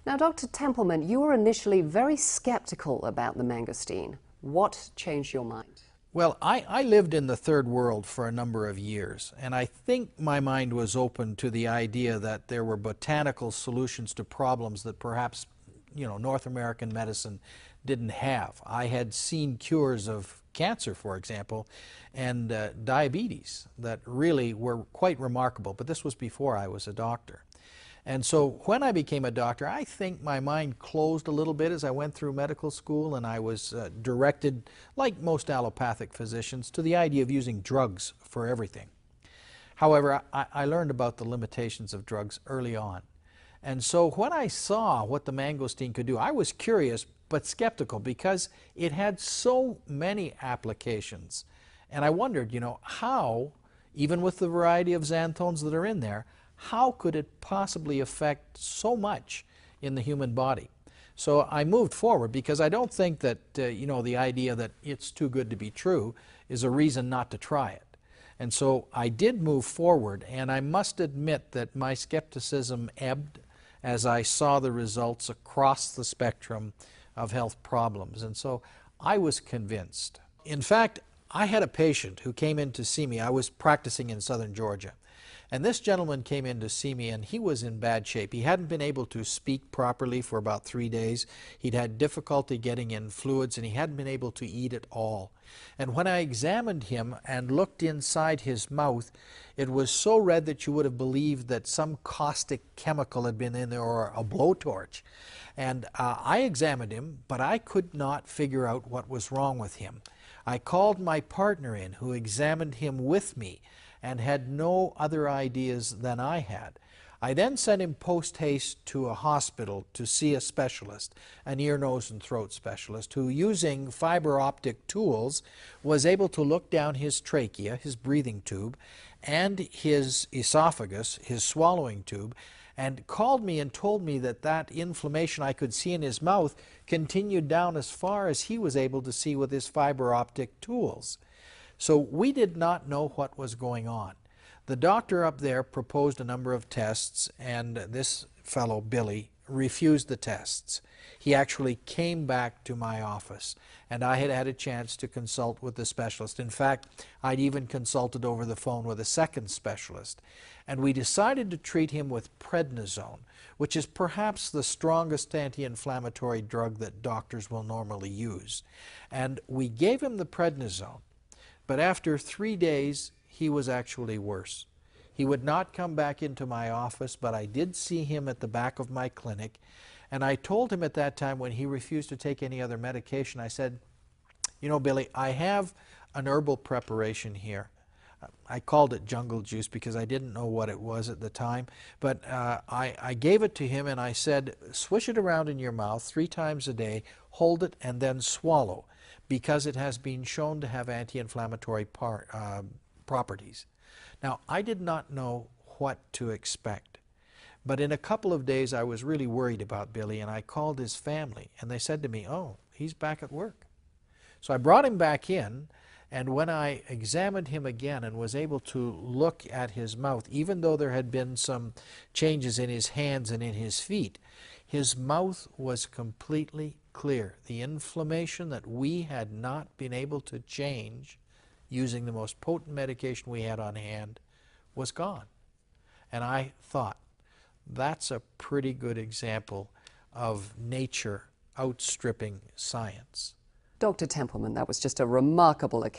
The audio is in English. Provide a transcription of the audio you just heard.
Now, Dr. Templeman, you were initially very skeptical about the mangosteen. What changed your mind? Well, I lived in the third world for a number of years, and I think my mind was open to the idea that there were botanical solutions to problems that perhaps, North American medicine didn't have. I had seen cures of cancer, for example, and diabetes that really were quite remarkable, but this was before I was a doctor. And so when I became a doctor, I think my mind closed a little bit as I went through medical school, and I was directed, like most allopathic physicians, to the idea of using drugs for everything. However, I learned about the limitations of drugs early on. And so when I saw what the mangosteen could do, I was curious but skeptical because it had so many applications. And I wondered, how, even with the variety of xanthones that are in there, how could it possibly affect so much in the human body? So I moved forward because I don't think that, the idea that it's too good to be true is a reason not to try it. And so I did move forward, and I must admit that my skepticism ebbed as I saw the results across the spectrum of health problems. And so I was convinced. In fact, I had a patient who came in to see me. I was practicing in southern Georgia. And this gentleman came in to see me, and he was in bad shape. He hadn't been able to speak properly for about 3 days. He'd had difficulty getting in fluids, and he hadn't been able to eat at all. And when I examined him and looked inside his mouth, it was so red that you would have believed that some caustic chemical had been in there, or a blowtorch. And I examined him, but I could not figure out what was wrong with him. I called my partner in, who examined him with me, and had no other ideas than I had. I then sent him post-haste to a hospital to see a specialist, an ear, nose, and throat specialist, who, using fiber optic tools, was able to look down his trachea, his breathing tube, and his esophagus, his swallowing tube, and called me and told me that that inflammation I could see in his mouth continued down as far as he was able to see with his fiber optic tools. So we did not know what was going on. The doctor up there proposed a number of tests, and this fellow, Billy, refused the tests. He actually came back to my office, and I had had a chance to consult with the specialist. In fact, I'd even consulted over the phone with a second specialist. And we decided to treat him with prednisone, which is perhaps the strongest anti-inflammatory drug that doctors will normally use. And we gave him the prednisone. But after 3 days, he was actually worse. He would not come back into my office, but I did see him at the back of my clinic. And I told him at that time, when he refused to take any other medication, I said, Billy, I have an herbal preparation here. I called it jungle juice because I didn't know what it was at the time. But I gave it to him, and I said, swish it around in your mouth 3 times a day, hold it, and then swallow, because it has been shown to have anti-inflammatory properties. Now, I did not know what to expect, but in a couple of days I was really worried about Billy, and I called his family, and they said to me, oh, he's back at work. So I brought him back in, and when I examined him again and was able to look at his mouth, even though there had been some changes in his hands and in his feet, his mouth was completely clear. The inflammation that we had not been able to change using the most potent medication we had on hand was gone. And I thought, that's a pretty good example of nature outstripping science. Dr. Templeman, that was just a remarkable account.